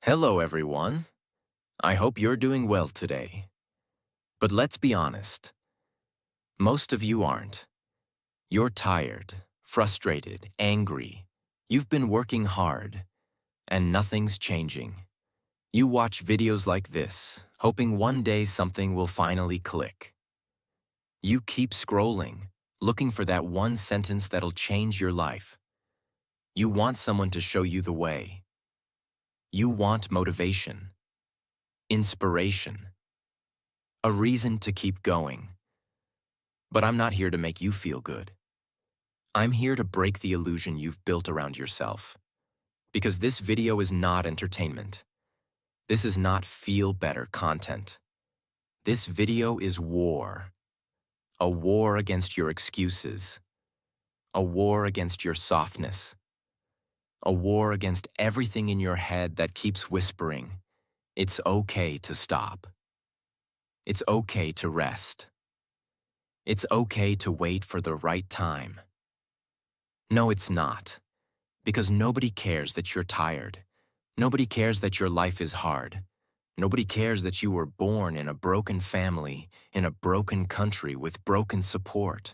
Hello, everyone. I hope you're doing well today. But let's be honest, most of you aren't. You're tired, frustrated, angry. You've been working hard, and nothing's changing. You watch videos like this, hoping one day something will finally click. You keep scrolling, looking for that one sentence that'll change your life. You want someone to show you the way. You want motivation, inspiration, a reason to keep going. But I'm not here to make you feel good. I'm here to break the illusion you've built around yourself. Because this video is not entertainment. This is not feel-better content. This video is war. A war against your excuses. A war against your softness. A war against everything in your head that keeps whispering, it's okay to stop. It's okay to rest. It's okay to wait for the right time. No, it's not. Because nobody cares that you're tired. Nobody cares that your life is hard. Nobody cares that you were born in a broken family, in a broken country with broken support.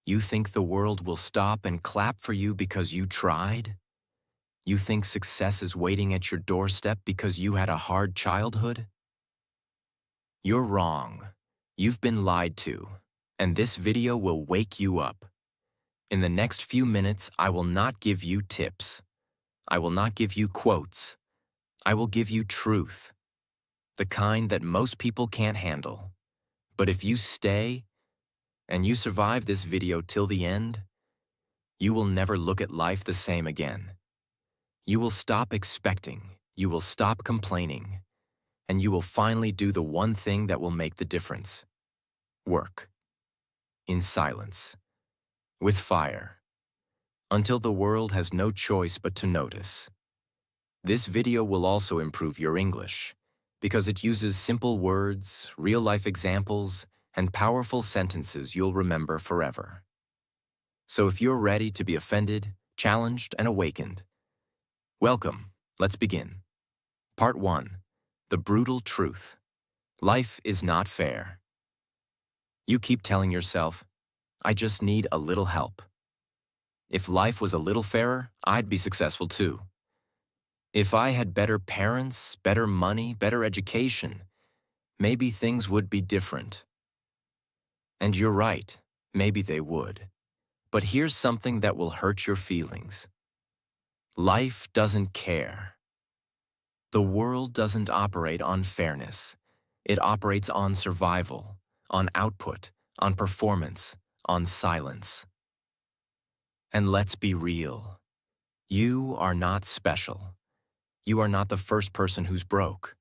You think the world will stop and clap for you because you tried? You think success is waiting at your doorstep because you had a hard childhood? You're wrong. You've been lied to, and this video will wake you up. In the next few minutes, I will not give you tips. I will not give you quotes. I will give you truth, the kind that most people can't handle. But if you stay and you survive this video till the end, you will never look at life the same again. You will stop expecting, you will stop complaining, and you will finally do the one thing that will make the difference. Work. In silence. With fire. Until the world has no choice but to notice. This video will also improve your English, because it uses simple words, real-life examples, and powerful sentences you'll remember forever. So if you're ready to be offended, challenged, and awakened, welcome. Let's begin. Part 1. The brutal truth. Life is not fair. You keep telling yourself, I just need a little help. If life was a little fairer, I'd be successful too. If I had better parents, better money, better education, maybe things would be different. And you're right, maybe they would. But here's something that will hurt your feelings. Life doesn't care. The world doesn't operate on fairness. It operates on survival, on output, on performance, on silence. And let's be real. You are not special. You are not the first person who's broke.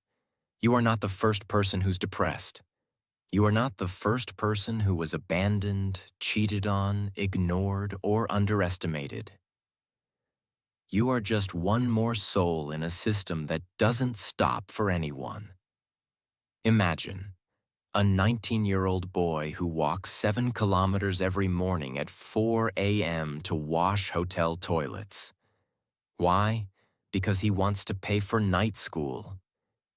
You are not the first person who's depressed. You are not the first person who was abandoned, cheated on, ignored, or underestimated. You are just one more soul in a system that doesn't stop for anyone. Imagine a 19-year-old boy who walks 7 kilometers every morning at 4 a.m. to wash hotel toilets. Why? Because he wants to pay for night school.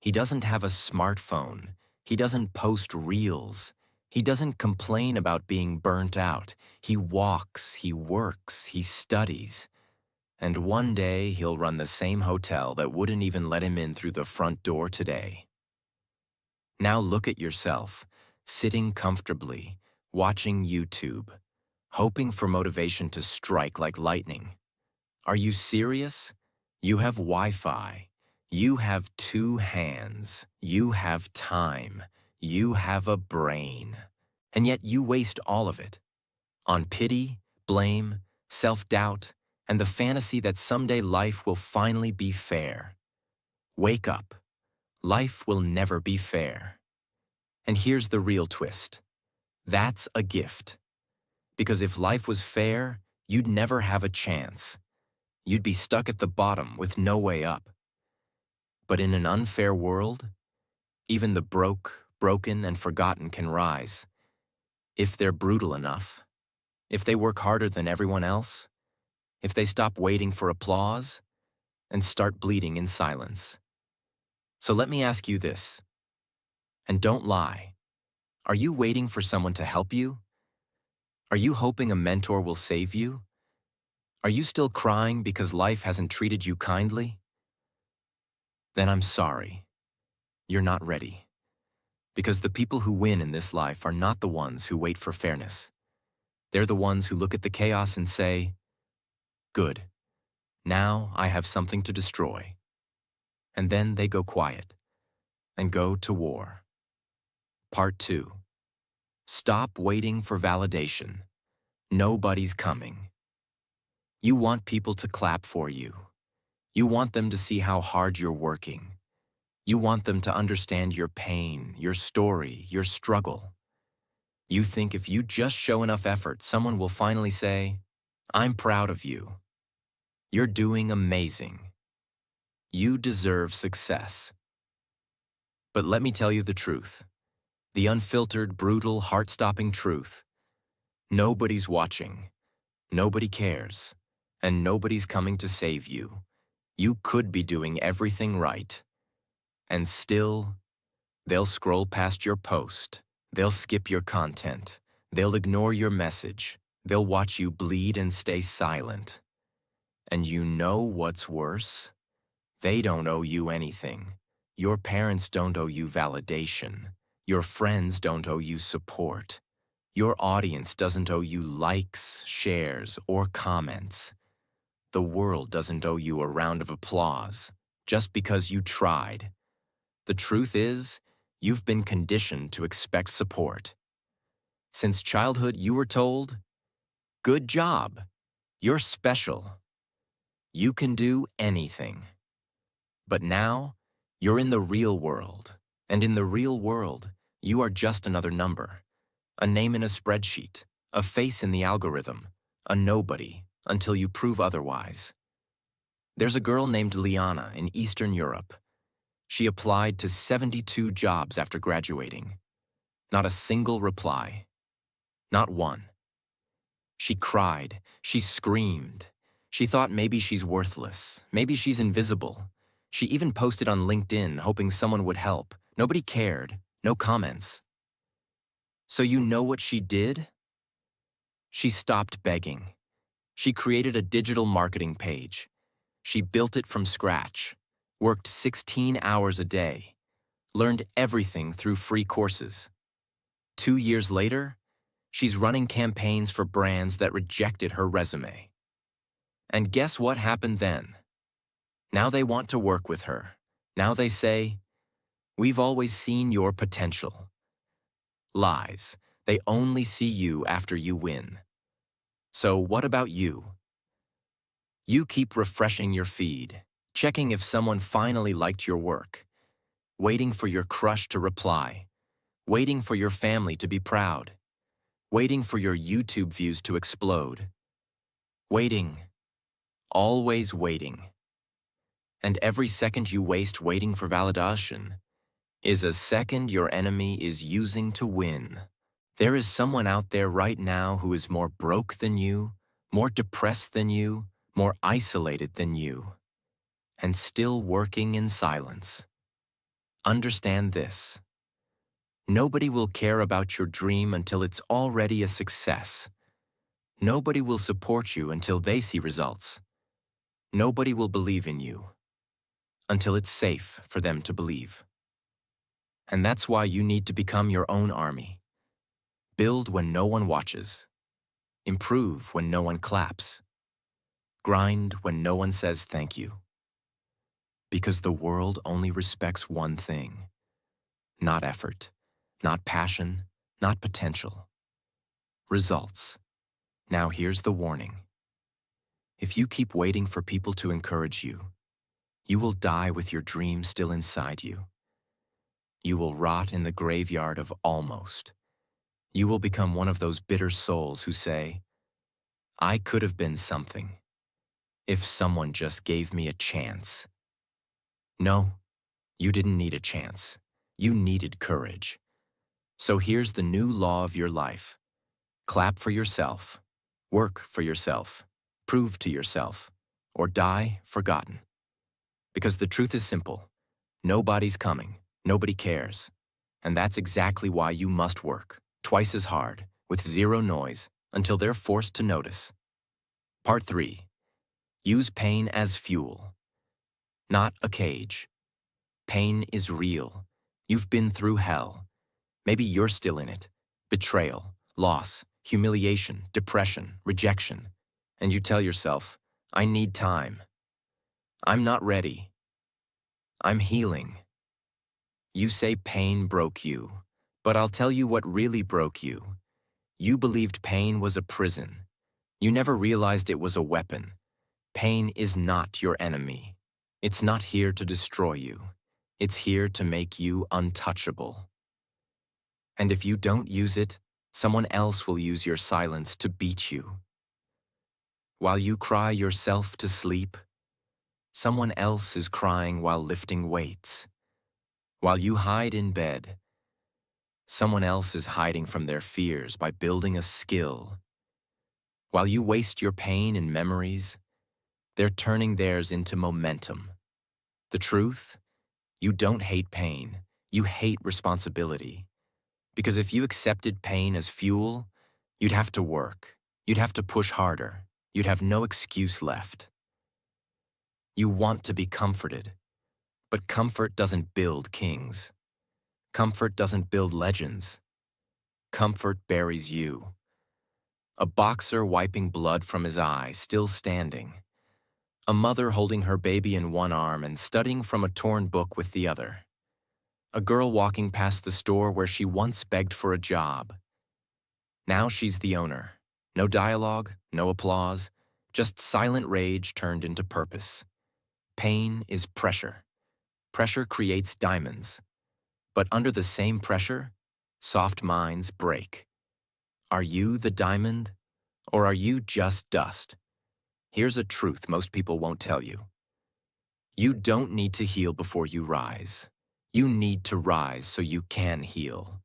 He doesn't have a smartphone. He doesn't post reels. He doesn't complain about being burnt out. He walks, he works, he studies. And one day he'll run the same hotel that wouldn't even let him in through the front door today. Now look at yourself, sitting comfortably, watching YouTube, hoping for motivation to strike like lightning. Are you serious? You have Wi-Fi. You have 2 hands. You have time. You have a brain. And yet you waste all of it on pity, blame, self-doubt, and the fantasy that someday life will finally be fair. Wake up. Life will never be fair. And here's the real twist. That's a gift. Because if life was fair, you'd never have a chance. You'd be stuck at the bottom with no way up. But in an unfair world, even the broke, broken, and forgotten can rise. If they're brutal enough, if they work harder than everyone else, if they stop waiting for applause, and start bleeding in silence. So let me ask you this, and don't lie. Are you waiting for someone to help you? Are you hoping a mentor will save you? Are you still crying because life hasn't treated you kindly? Then I'm sorry. You're not ready. Because the people who win in this life are not the ones who wait for fairness. They're the ones who look at the chaos and say, "Good, now I have something to destroy." And then they go quiet and go to war. Part 2. Stop waiting for validation. Nobody's coming. You want people to clap for you. You want them to see how hard you're working. You want them to understand your pain, your story, your struggle. You think if you just show enough effort, someone will finally say, "I'm proud of you. You're doing amazing. You deserve success." But let me tell you the truth. The unfiltered, brutal, heart-stopping truth. Nobody's watching. Nobody cares. And nobody's coming to save you. You could be doing everything right. And still, they'll scroll past your post. They'll skip your content. They'll ignore your message. They'll watch you bleed and stay silent. And you know what's worse? They don't owe you anything. Your parents don't owe you validation. Your friends don't owe you support. Your audience doesn't owe you likes, shares, or comments. The world doesn't owe you a round of applause just because you tried. The truth is, you've been conditioned to expect support. Since childhood, you were told, "Good job. You're special. You can do anything." But now, you're in the real world. And in the real world, you are just another number. A name in a spreadsheet. A face in the algorithm. A nobody until you prove otherwise. There's a girl named Liana in Eastern Europe. She applied to 72 jobs after graduating. Not a single reply. Not one. She cried. She screamed. She thought maybe she's worthless. Maybe she's invisible. She even posted on LinkedIn hoping someone would help. Nobody cared. No comments. So you know what she did? She stopped begging. She created a digital marketing page. She built it from scratch, worked 16 hours a day, learned everything through free courses. 2 years later, she's running campaigns for brands that rejected her resume. And guess what happened then? Now they want to work with her. Now they say, "We've always seen your potential." Lies. They only see you after you win. So what about you? You keep refreshing your feed, checking if someone finally liked your work, waiting for your crush to reply, waiting for your family to be proud, waiting for your YouTube views to explode. Waiting. Always waiting. And every second you waste waiting for validation is a second your enemy is using to win. There is someone out there right now who is more broke than you, more depressed than you, more isolated than you, and still working in silence. Understand this. Nobody will care about your dream until it's already a success. Nobody will support you until they see results. Nobody will believe in you until it's safe for them to believe. And that's why you need to become your own army. Build when no one watches. Improve when no one claps. Grind when no one says thank you. Because the world only respects one thing. Not effort, not passion, not potential. Results. Now here's the warning. If you keep waiting for people to encourage you, you will die with your dream still inside you. You will rot in the graveyard of almost. You will become one of those bitter souls who say, "I could have been something if someone just gave me a chance." No, you didn't need a chance. You needed courage. So here's the new law of your life. Clap for yourself. Work for yourself. Prove to yourself. Or die forgotten. Because the truth is simple. Nobody's coming. Nobody cares. And that's exactly why you must work, twice as hard, with zero noise, until they're forced to notice. Part 3. Use pain as fuel, not a cage. Pain is real. You've been through hell. Maybe you're still in it. Betrayal, loss, humiliation, depression, rejection. And you tell yourself, I need time. I'm not ready. I'm healing. You say pain broke you, but I'll tell you what really broke you. You believed pain was a prison. You never realized it was a weapon. Pain is not your enemy. It's not here to destroy you. It's here to make you untouchable. And if you don't use it, someone else will use your silence to beat you. While you cry yourself to sleep, someone else is crying while lifting weights. While you hide in bed, someone else is hiding from their fears by building a skill. While you waste your pain in memories, they're turning theirs into momentum. The truth? You don't hate pain. You hate responsibility. Because if you accepted pain as fuel, you'd have to work. You'd have to push harder. You'd have no excuse left. You want to be comforted. But comfort doesn't build kings. Comfort doesn't build legends. Comfort buries you. A boxer wiping blood from his eye, still standing. A mother holding her baby in one arm and studying from a torn book with the other. A girl walking past the store where she once begged for a job. Now she's the owner. No dialogue, no applause, just silent rage turned into purpose. Pain is pressure. Pressure creates diamonds. But under the same pressure, soft minds break. Are you the diamond, or are you just dust? Here's a truth most people won't tell you. You don't need to heal before you rise. You need to rise so you can heal.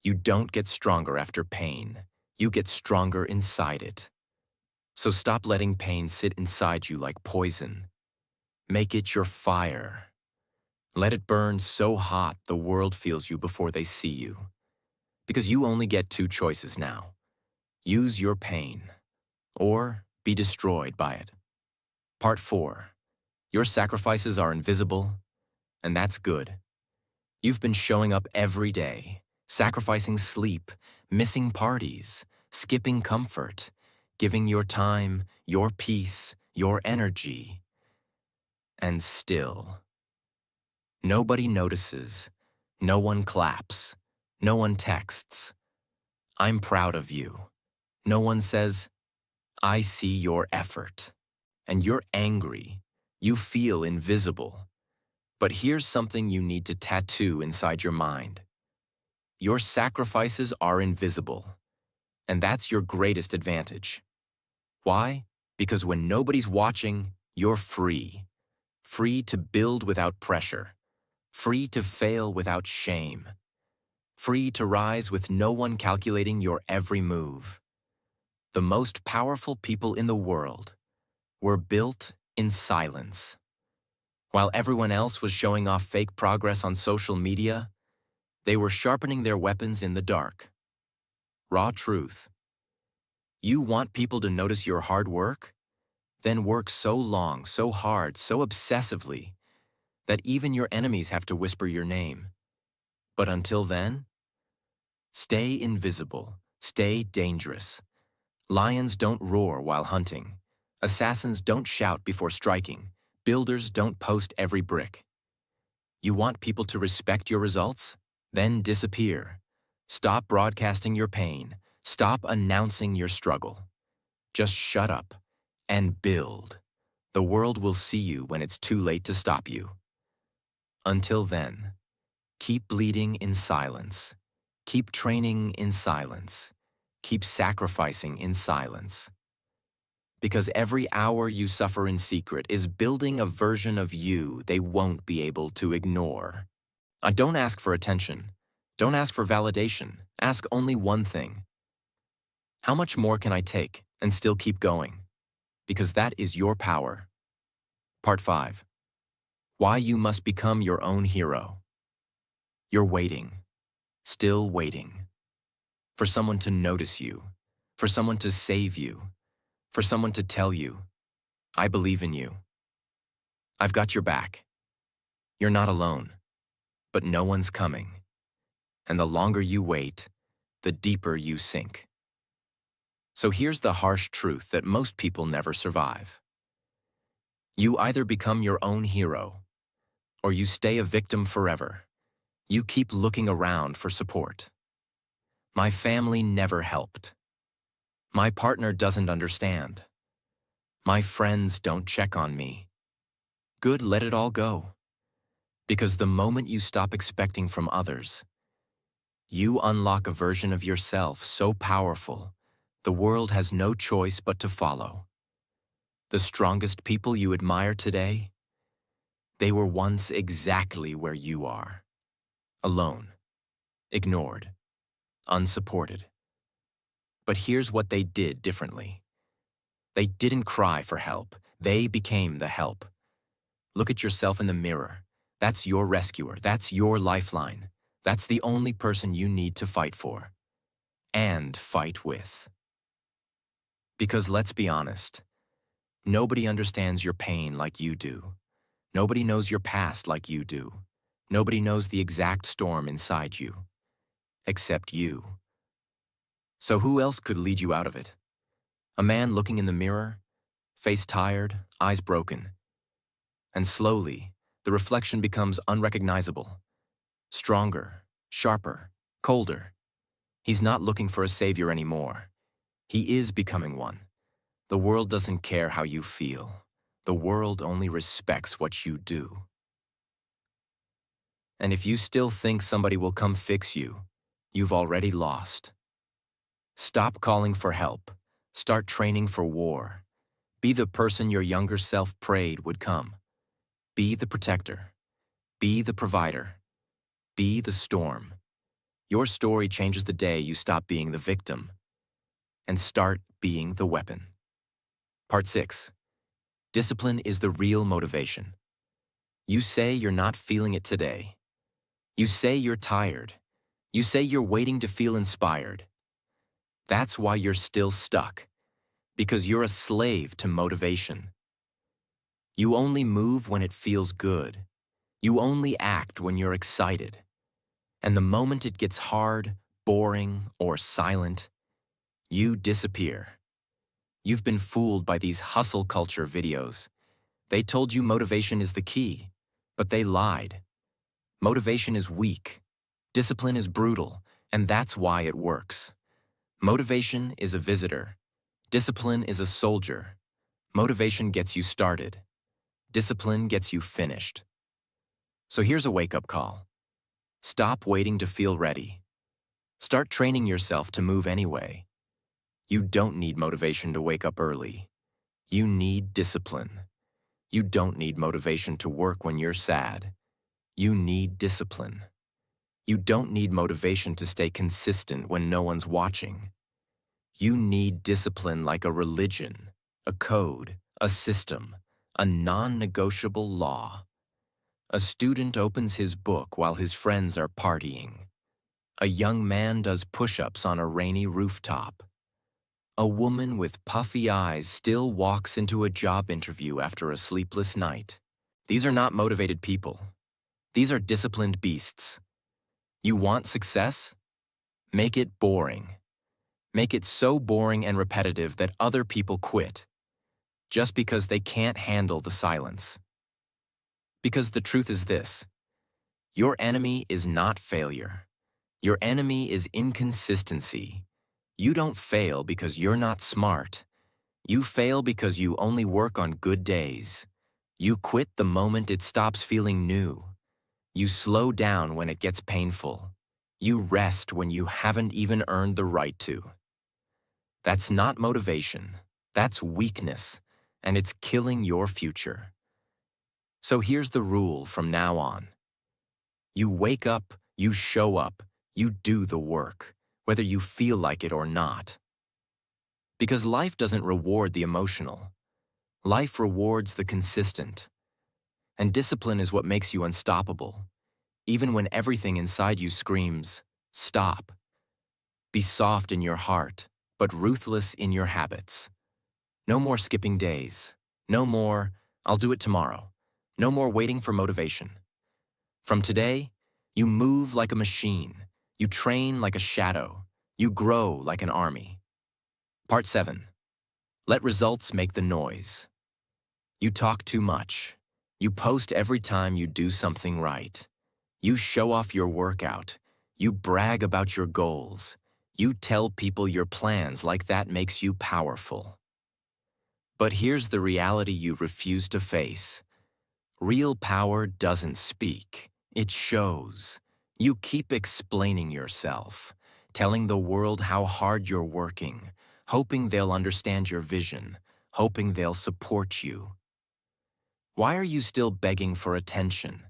You don't get stronger after pain. You get stronger inside it. So stop letting pain sit inside you like poison. Make it your fire. Let it burn so hot the world feels you before they see you. Because you only get two choices now. Use your pain, or be destroyed by it. Part 4. Your sacrifices are invisible, and that's good. You've been showing up every day, sacrificing sleep, missing parties, skipping comfort, giving your time, your peace, your energy. And still, nobody notices, no one claps, no one texts. I'm proud of you. No one says, I see your effort. And you're angry. You feel invisible. But here's something you need to tattoo inside your mind. Your sacrifices are invisible. And that's your greatest advantage. Why? Because when nobody's watching, you're free. Free to build without pressure. Free to fail without shame. Free to rise with no one calculating your every move. The most powerful people in the world were built in silence. While everyone else was showing off fake progress on social media, they were sharpening their weapons in the dark. Raw truth. You want people to notice your hard work? Then work so long, so hard, so obsessively, that even your enemies have to whisper your name. But until then, stay invisible, stay dangerous. Lions don't roar while hunting. Assassins don't shout before striking. Builders don't post every brick. You want people to respect your results? Then disappear. Stop broadcasting your pain. Stop announcing your struggle. Just shut up and build. The world will see you when it's too late to stop you. Until then, keep bleeding in silence. Keep training in silence. Keep sacrificing in silence. Because every hour you suffer in secret is building a version of you they won't be able to ignore. Don't ask for attention. Don't ask for validation. Ask only one thing. How much more can I take and still keep going? Because that is your power. Part 5. Why you must become your own hero. You're waiting, still waiting, for someone to notice you, for someone to save you, for someone to tell you, I believe in you. I've got your back. You're not alone, but no one's coming. And the longer you wait, the deeper you sink. So here's the harsh truth that most people never survive. You either become your own hero, or you stay a victim forever. You keep looking around for support. My family never helped. My partner doesn't understand. My friends don't check on me. Good, let it all go. Because the moment you stop expecting from others, you unlock a version of yourself so powerful, the world has no choice but to follow. The strongest people you admire today, they were once exactly where you are. Alone, ignored, unsupported. But here's what they did differently. They didn't cry for help. They became the help. Look at yourself in the mirror. That's your rescuer. That's your lifeline. That's the only person you need to fight for. And fight with. Because let's be honest, nobody understands your pain like you do. Nobody knows your past like you do. Nobody knows the exact storm inside you. Except you. So who else could lead you out of it? A man looking in the mirror, face tired, eyes broken. And slowly, the reflection becomes unrecognizable. Stronger, sharper, colder. He's not looking for a savior anymore. He is becoming one. The world doesn't care how you feel. The world only respects what you do. And if you still think somebody will come fix you, you've already lost. Stop calling for help. Start training for war. Be the person your younger self prayed would come. Be the protector. Be the provider. Be the storm. Your story changes the day you stop being the victim and start being the weapon. Part 6. Discipline is the real motivation. You say you're not feeling it today. You say you're tired. You say you're waiting to feel inspired. That's why you're still stuck, because you're a slave to motivation. You only move when it feels good. You only act when you're excited. And the moment it gets hard, boring, or silent, you disappear. You've been fooled by these hustle culture videos. They told you motivation is the key, but they lied. Motivation is weak. Discipline is brutal, and that's why it works. Motivation is a visitor. Discipline is a soldier. Motivation gets you started. Discipline gets you finished. So here's a wake-up call. Stop waiting to feel ready. Start training yourself to move anyway. You don't need motivation to wake up early. You need discipline. You don't need motivation to work when you're sad. You need discipline. You don't need motivation to stay consistent when no one's watching. You need discipline like a religion, a code, a system, a non-negotiable law. A student opens his book while his friends are partying. A young man does push-ups on a rainy rooftop. A woman with puffy eyes still walks into a job interview after a sleepless night. These are not motivated people. These are disciplined beasts. You want success? Make it boring. Make it so boring and repetitive that other people quit, just because they can't handle the silence. Because the truth is this: your enemy is not failure. Your enemy is inconsistency. You don't fail because you're not smart. You fail because you only work on good days. You quit the moment it stops feeling new. You slow down when it gets painful. You rest when you haven't even earned the right to. That's not motivation. That's weakness, and it's killing your future. So here's the rule from now on. You wake up, you show up, you do the work, whether you feel like it or not. Because life doesn't reward the emotional. Life rewards the consistent. And discipline is what makes you unstoppable, even when everything inside you screams, stop. Be soft in your heart, but ruthless in your habits. No more skipping days. No more, I'll do it tomorrow. No more waiting for motivation. From today, you move like a machine. You train like a shadow. You grow like an army. Part 7. Let results make the noise. You talk too much. You post every time you do something right. You show off your workout. You brag about your goals. You tell people your plans like that makes you powerful. But here's the reality you refuse to face. Real power doesn't speak. It shows. You keep explaining yourself, telling the world how hard you're working, hoping they'll understand your vision, hoping they'll support you. Why are you still begging for attention?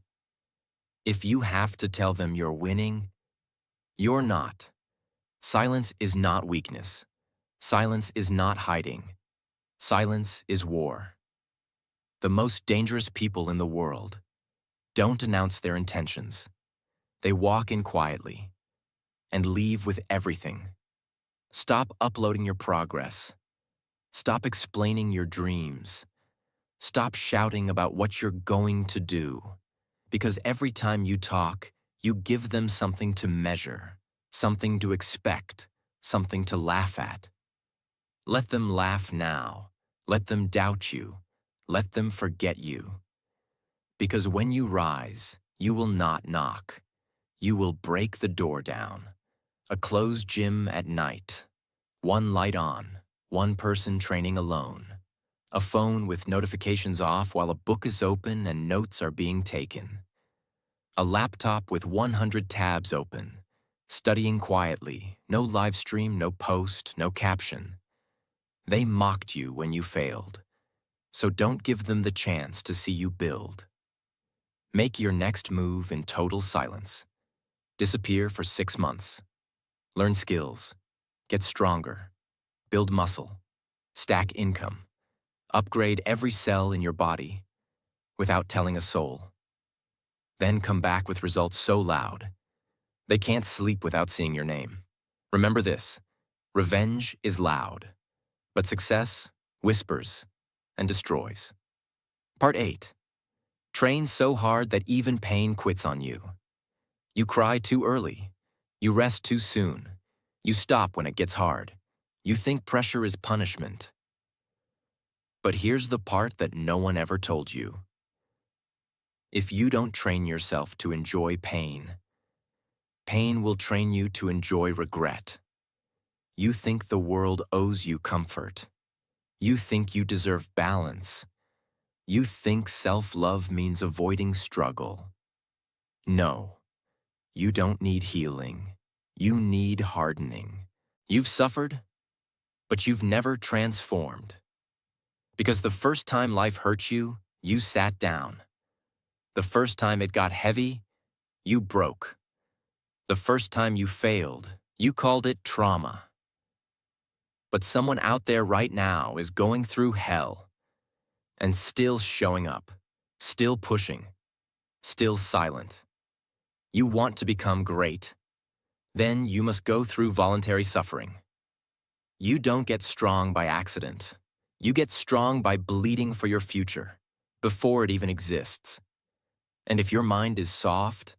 If you have to tell them you're winning, you're not. Silence is not weakness. Silence is not hiding. Silence is war. The most dangerous people in the world don't announce their intentions. They walk in quietly and leave with everything. Stop uploading your progress. Stop explaining your dreams. Stop shouting about what you're going to do. Because every time you talk, you give them something to measure, something to expect, something to laugh at. Let them laugh now. Let them doubt you. Let them forget you. Because when you rise, you will not knock. You will break the door down. A closed gym at night. One light on. One person training alone. A phone with notifications off while a book is open and notes are being taken. A laptop with 100 tabs open. Studying quietly. No live stream, no post, no caption. They mocked you when you failed. So don't give them the chance to see you build. Make your next move in total silence. Disappear for 6 months. Learn skills. Get stronger. Build muscle. Stack income. Upgrade every cell in your body without telling a soul. Then come back with results so loud, they can't sleep without seeing your name. Remember this, revenge is loud, but success whispers and destroys. Part 8. Train so hard that even pain quits on you. You cry too early. You rest too soon. You stop when it gets hard. You think pressure is punishment. But here's the part that no one ever told you. If you don't train yourself to enjoy pain, pain will train you to enjoy regret. You think the world owes you comfort. You think you deserve balance. You think self-love means avoiding struggle. No, you don't need healing. You need hardening. You've suffered, but you've never transformed. Because the first time life hurt you, you sat down. The first time it got heavy, you broke. The first time you failed, you called it trauma. But someone out there right now is going through hell and still showing up, still pushing, still silent. You want to become great. Then you must go through voluntary suffering. You don't get strong by accident. You get strong by bleeding for your future, before it even exists. And if your mind is soft,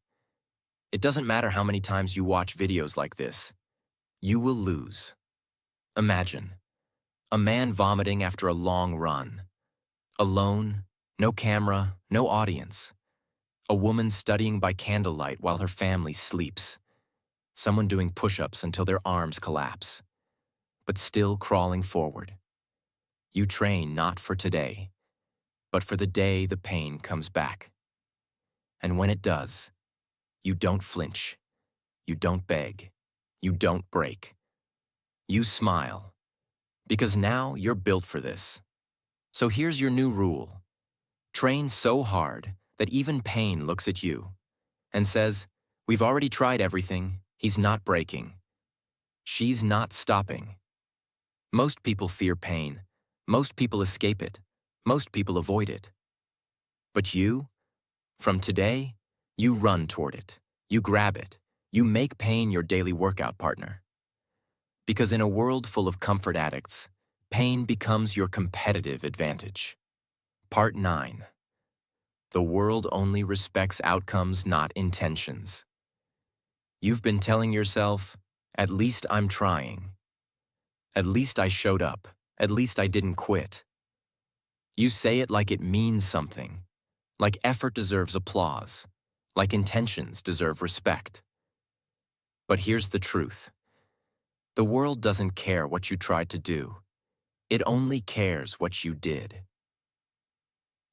it doesn't matter how many times you watch videos like this, you will lose. Imagine, a man vomiting after a long run. Alone, no camera, no audience. A woman studying by candlelight while her family sleeps. Someone doing push-ups until their arms collapse, but still crawling forward. You train not for today, but for the day the pain comes back. And when it does, you don't flinch, you don't beg, you don't break. You smile, because now you're built for this. So here's your new rule. Train so hard that even pain looks at you and says, we've already tried everything, he's not breaking. She's not stopping. Most people fear pain. Most people escape it. Most people avoid it. But you From today, you run toward it. You grab it. You make pain your daily workout partner. Because in a world full of comfort addicts, pain becomes your competitive advantage. Part 9. The world only respects outcomes, not intentions. You've been telling yourself, at least I'm trying. At least I showed up. At least I didn't quit. You say it like it means something, like effort deserves applause, like intentions deserve respect. But here's the truth. The world doesn't care what you tried to do. It only cares what you did.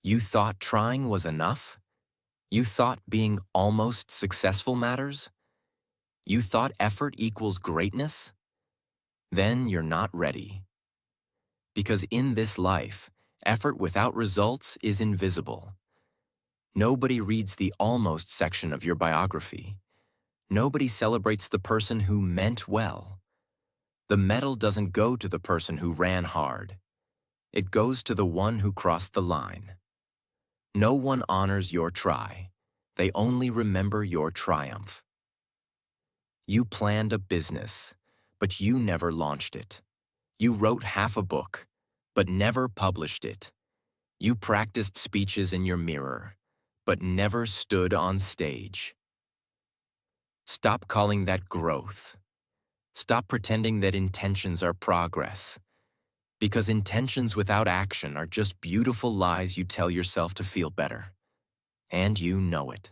You thought trying was enough? You thought being almost successful matters? You thought effort equals greatness? Then you're not ready. Because in this life, effort without results is invisible. Nobody reads the almost section of your biography. Nobody celebrates the person who meant well. The medal doesn't go to the person who ran hard. It goes to the one who crossed the line. No one honors your try. They only remember your triumph. You planned a business, but you never launched it. You wrote half a book, but never published it. You practiced speeches in your mirror, but never stood on stage. Stop calling that growth. Stop pretending that intentions are progress. Because intentions without action are just beautiful lies you tell yourself to feel better. And you know it.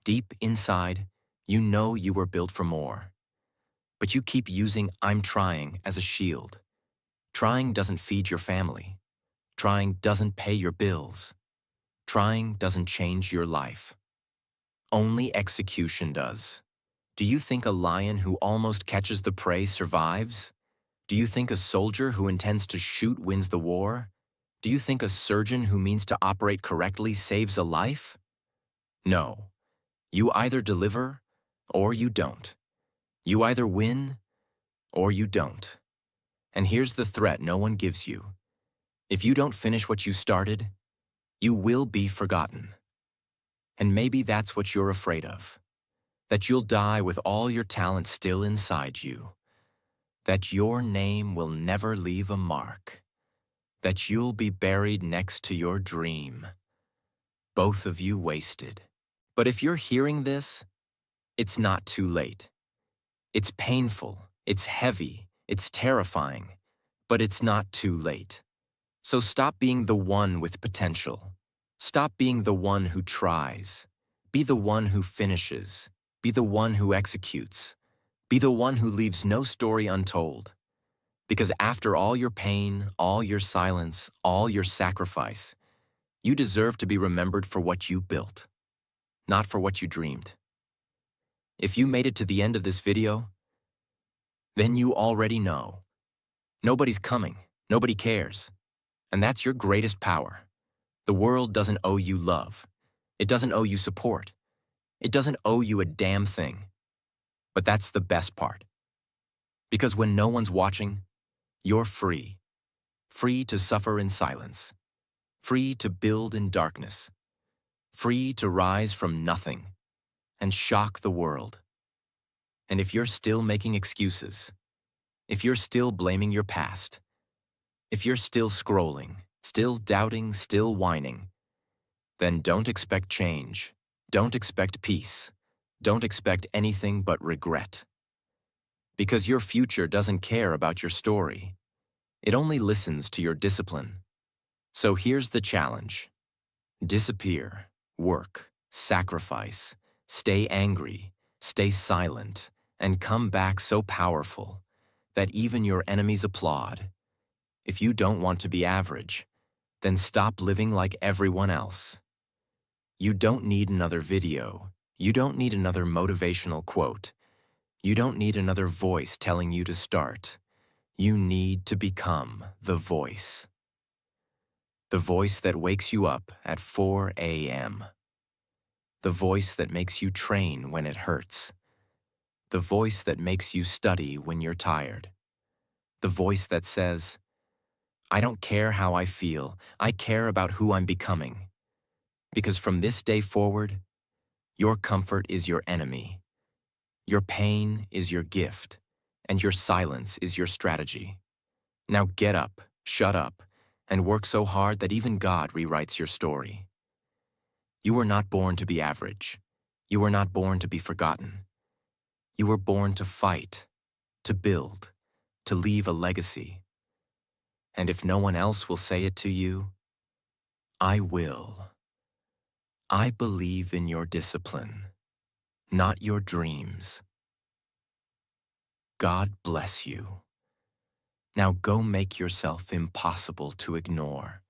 Deep inside, you know you were built for more. But you keep using "I'm trying" as a shield. Trying doesn't feed your family. Trying doesn't pay your bills. Trying doesn't change your life. Only execution does. Do you think a lion who almost catches the prey survives? Do you think a soldier who intends to shoot wins the war? Do you think a surgeon who means to operate correctly saves a life? No. You either deliver or you don't. You either win or you don't. And here's the threat no one gives you. If you don't finish what you started, you will be forgotten. And maybe that's what you're afraid of. That you'll die with all your talent still inside you. That your name will never leave a mark. That you'll be buried next to your dream. Both of you wasted. But if you're hearing this, it's not too late. It's painful, it's heavy, it's terrifying, but it's not too late. So stop being the one with potential. Stop being the one who tries. Be the one who finishes. Be the one who executes. Be the one who leaves no story untold. Because after all your pain, all your silence, all your sacrifice, you deserve to be remembered for what you built, not for what you dreamed. If you made it to the end of this video, then you already know. Nobody's coming. Nobody cares. And that's your greatest power. The world doesn't owe you love. It doesn't owe you support. It doesn't owe you a damn thing. But that's the best part. Because when no one's watching, you're free. Free to suffer in silence. Free to build in darkness. Free to rise from nothing and shock the world. And if you're still making excuses, if you're still blaming your past, if you're still scrolling, still doubting, still whining, then don't expect change. Don't expect peace. Don't expect anything but regret. Because your future doesn't care about your story. It only listens to your discipline. So here's the challenge. Disappear, work, sacrifice, stay angry, stay silent, and come back so powerful that even your enemies applaud. If you don't want to be average, then stop living like everyone else. You don't need another video. You don't need another motivational quote. You don't need another voice telling you to start. You need to become the voice. The voice that wakes you up at 4 a.m. The voice that makes you train when it hurts. The voice that makes you study when you're tired. The voice that says, I don't care how I feel, I care about who I'm becoming. Because from this day forward, your comfort is your enemy, your pain is your gift, and your silence is your strategy. Now get up, shut up, and work so hard that even God rewrites your story. You were not born to be average. You were not born to be forgotten. You were born to fight, to build, to leave a legacy. And if no one else will say it to you, I will. I believe in your discipline, not your dreams. God bless you. Now go make yourself impossible to ignore.